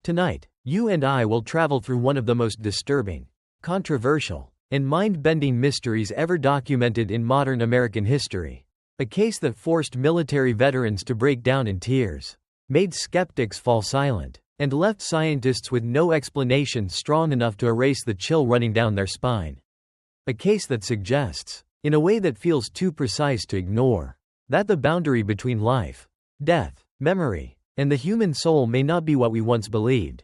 Tonight, you and I will travel through one of the most disturbing, controversial, and mind-bending mysteries ever documented in modern American history. A case that forced military veterans to break down in tears, made skeptics fall silent, and left scientists with no explanation strong enough to erase the chill running down their spine. A case that suggests, in a way that feels too precise to ignore, that the boundary between life, death, memory, and the human soul may not be what we once believed.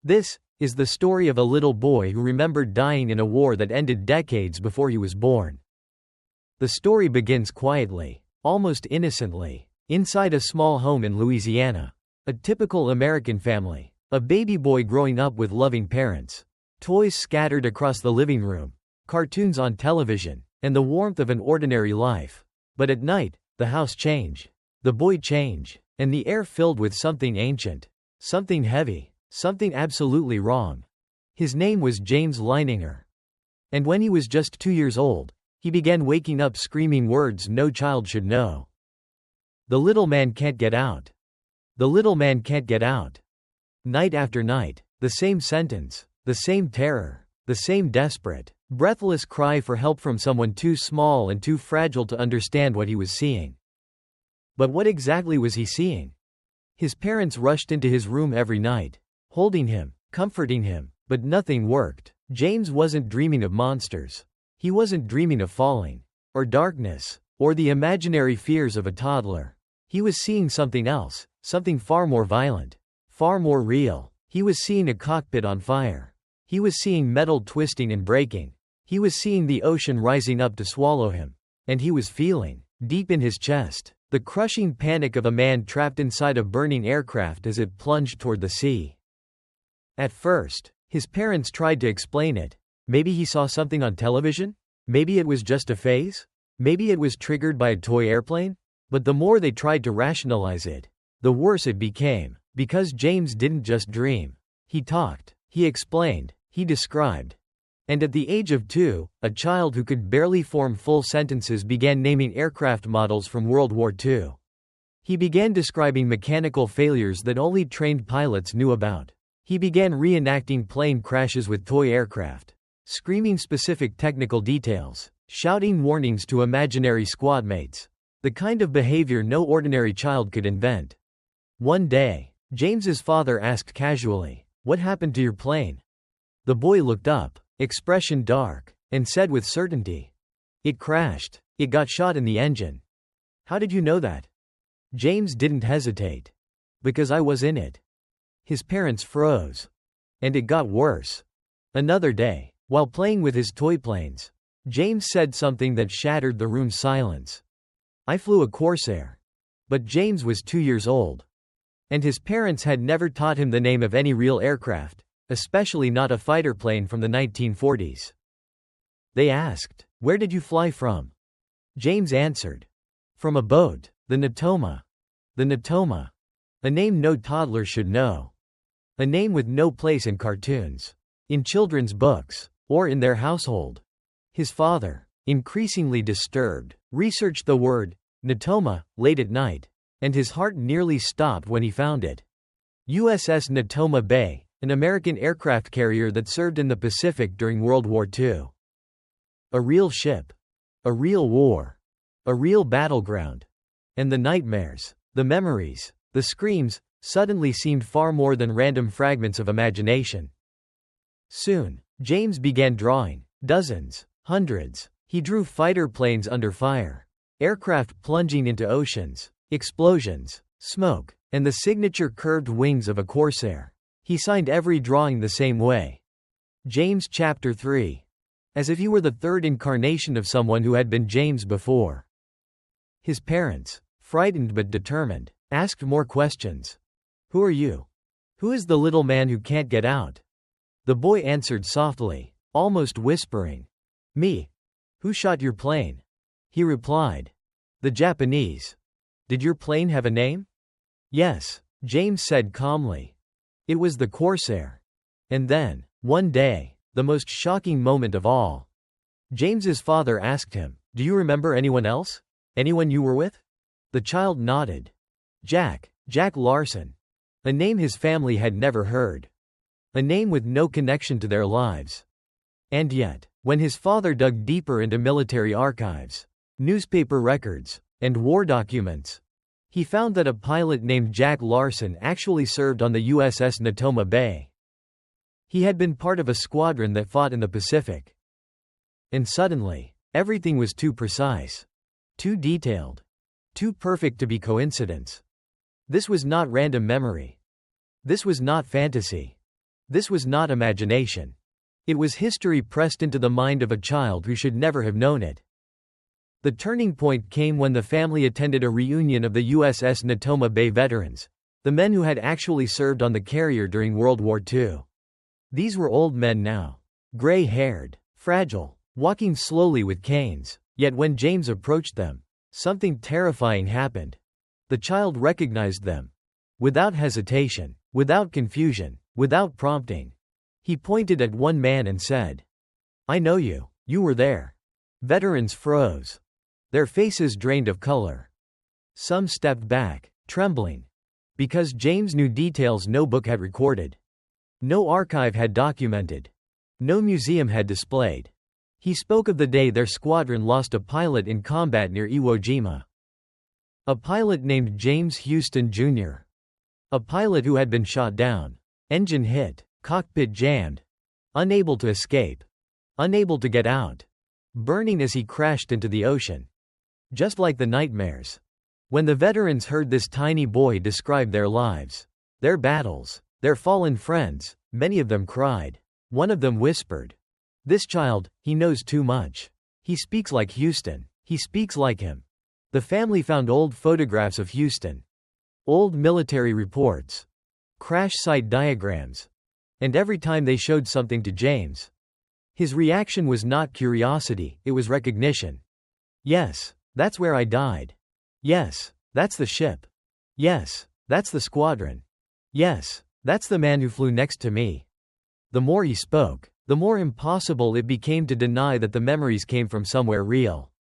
This is the story of a little boy who remembered dying in a war that ended decades before he was born. The story begins quietly, almost innocently, inside a small home in Louisiana. A typical American family. A baby boy growing up with loving parents. Toys scattered across the living room. Cartoons on television, and the warmth of an ordinary life. But at night, the house changed. The boy changed, and the air filled with something ancient. Something heavy. Something absolutely wrong. His name was James Leininger. And when he was just 2 years old, he began waking up screaming words no child should know. The little man can't get out. The little man can't get out. Night after night, the same sentence, the same terror, the same desperate, breathless cry for help from someone too small and too fragile to understand what he was seeing. But what exactly was he seeing? His parents rushed into his room every night, holding him, comforting him, but nothing worked. James wasn't dreaming of monsters. He wasn't dreaming of falling, or darkness, or the imaginary fears of a toddler. He was seeing something else, something far more violent, far more real. He was seeing a cockpit on fire. He was seeing metal twisting and breaking. He was seeing the ocean rising up to swallow him. And he was feeling, deep in his chest, the crushing panic of a man trapped inside a burning aircraft as it plunged toward the sea. At first, his parents tried to explain it. Maybe he saw something on television? Maybe it was just a phase? Maybe it was triggered by a toy airplane? But the more they tried to rationalize it, the worse it became, because James didn't just dream. He talked, he explained, he described. And at the age of 2, a child who could barely form full sentences began naming aircraft models from World War II. He began describing mechanical failures that only trained pilots knew about. He began reenacting plane crashes with toy aircraft, screaming specific technical details, shouting warnings to imaginary squad mates. The kind of behavior no ordinary child could invent. One day, James's father asked casually, "What happened to your plane?" The boy looked up, expression dark, and said with certainty, "It crashed. It got shot in the engine." "How did you know that?" James didn't hesitate. "Because I was in it." His parents froze. And it got worse. Another day, while playing with his toy planes, James said something that shattered the room's silence. "I flew a Corsair." But James was 2 years old. And his parents had never taught him the name of any real aircraft, especially not a fighter plane from the 1940s. They asked, "Where did you fly from?" James answered, "From a boat, the Natoma." The Natoma. A name no toddler should know. A name with no place in cartoons, in children's books, or in their household. His father, increasingly disturbed, researched the word, Natoma, late at night, and his heart nearly stopped when he found it. USS Natoma Bay, an American aircraft carrier that served in the Pacific during World War II. A real ship. A real war. A real battleground. And the nightmares, the memories, the screams, suddenly seemed far more than random fragments of imagination. Soon, James began drawing, dozens, hundreds. He drew fighter planes under fire, aircraft plunging into oceans, explosions, smoke, and the signature curved wings of a Corsair. He signed every drawing the same way. James Chapter 3. As if he were the third incarnation of someone who had been James before. His parents, frightened but determined, asked more questions. "Who are you? Who is the little man who can't get out?" The boy answered softly, almost whispering, "Me." "Who shot your plane?" He replied, "The Japanese." "Did your plane have a name?" "Yes," James said calmly. "It was the Corsair." And then, one day, the most shocking moment of all. James's father asked him, "Do you remember anyone else? Anyone you were with?" The child nodded. Jack Larson. A name his family had never heard. A name with no connection to their lives. And yet, when his father dug deeper into military archives, newspaper records, and war documents, he found that a pilot named Jack Larson actually served on the USS Natoma Bay. He had been part of a squadron that fought in the Pacific. And suddenly, everything was too precise, too detailed, too perfect to be coincidence. This was not random memory. This was not fantasy. This was not imagination. It was history pressed into the mind of a child who should never have known it. The turning point came when the family attended a reunion of the USS Natoma Bay veterans, the men who had actually served on the carrier during World War II. These were old men now, gray-haired, fragile, walking slowly with canes. Yet when James approached them, something terrifying happened. The child recognized them. Without hesitation, without confusion, without prompting, he pointed at one man and said, "I know you. You were there." Veterans froze. Their faces drained of color. Some stepped back, trembling, because James knew details no book had recorded. No archive had documented. No museum had displayed. He spoke of the day their squadron lost a pilot in combat near Iwo Jima. A pilot named James Houston Jr. A pilot who had been shot down. Engine hit, cockpit jammed. Unable to escape. Unable to get out. Burning as he crashed into the ocean. Just like the nightmares. When the veterans heard this tiny boy describe their lives, their battles, their fallen friends, many of them cried. One of them whispered, "This child, he knows too much. He speaks like Houston. He speaks like him." The family found old photographs of Houston. Old military reports. Crash site diagrams. And every time they showed something to James, his reaction was not curiosity, it was recognition. "Yes, that's where I died. Yes, that's the ship. Yes, that's the squadron. Yes, that's the man who flew next to me." The more he spoke, the more impossible it became to deny that the memories came from somewhere real.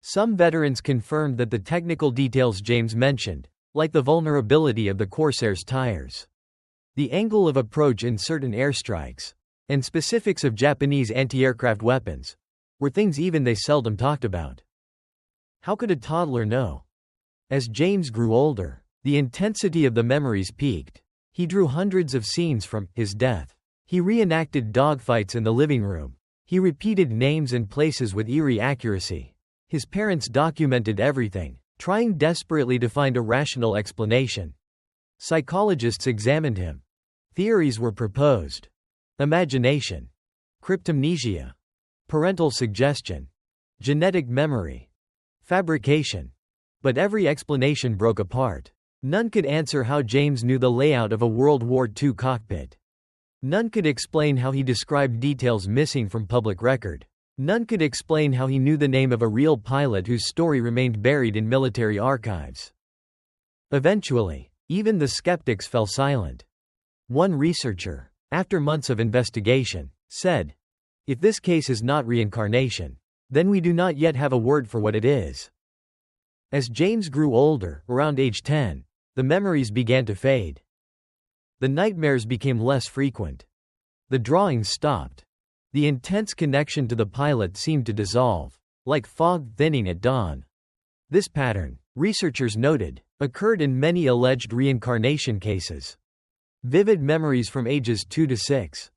Some veterans confirmed that the technical details James mentioned, like the vulnerability of the Corsair's tires, the angle of approach in certain airstrikes, and specifics of Japanese anti-aircraft weapons, were things even they seldom talked about. How could a toddler know? As James grew older, the intensity of the memories peaked. He drew hundreds of scenes from his death. He reenacted dogfights in the living room. He repeated names and places with eerie accuracy. His parents documented everything, trying desperately to find a rational explanation. Psychologists examined him. Theories were proposed. Imagination. Cryptomnesia. Parental suggestion. Genetic memory. Fabrication. But every explanation broke apart. None could answer how James knew the layout of a World War II cockpit. None could explain how he described details missing from public record. None could explain how he knew the name of a real pilot whose story remained buried in military archives. Eventually, even the skeptics fell silent. One researcher, after months of investigation, said, "If this case is not reincarnation, then we do not yet have a word for what it is." As James grew older, around age 10, the memories began to fade. The nightmares became less frequent. The drawings stopped. The intense connection to the pilot seemed to dissolve, like fog thinning at dawn. This pattern, researchers noted, occurred in many alleged reincarnation cases. Vivid memories from ages 2 to 6.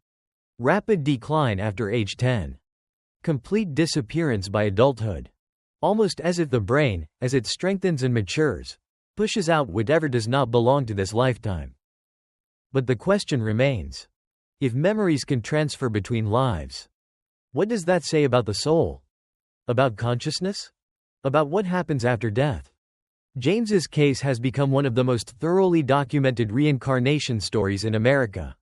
Rapid decline after age 10. Complete disappearance by adulthood. Almost as if the brain, as it strengthens and matures, pushes out whatever does not belong to this lifetime. But the question remains. If memories can transfer between lives, what does that say about the soul? About consciousness? About what happens after death? James's case has become one of the most thoroughly documented reincarnation stories in America.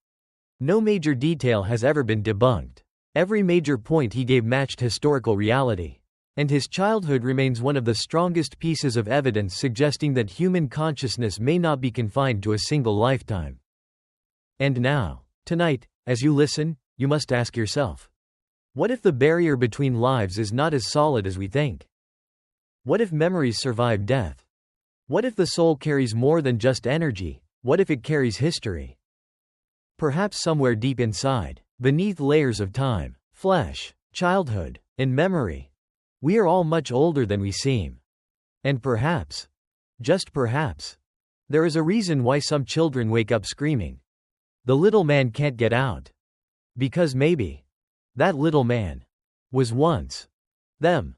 No major detail has ever been debunked. Every major point he gave matched historical reality. And his childhood remains one of the strongest pieces of evidence suggesting that human consciousness may not be confined to a single lifetime. And now, tonight, as you listen, you must ask yourself, what if the barrier between lives is not as solid as we think? What if memories survive death? What if the soul carries more than just energy, What if it carries history? Perhaps somewhere deep inside, beneath layers of time, flesh, childhood, and memory, we are all much older than we seem. And perhaps, just perhaps, there is a reason why some children wake up screaming, "The little man can't get out." Because maybe that little man was once them.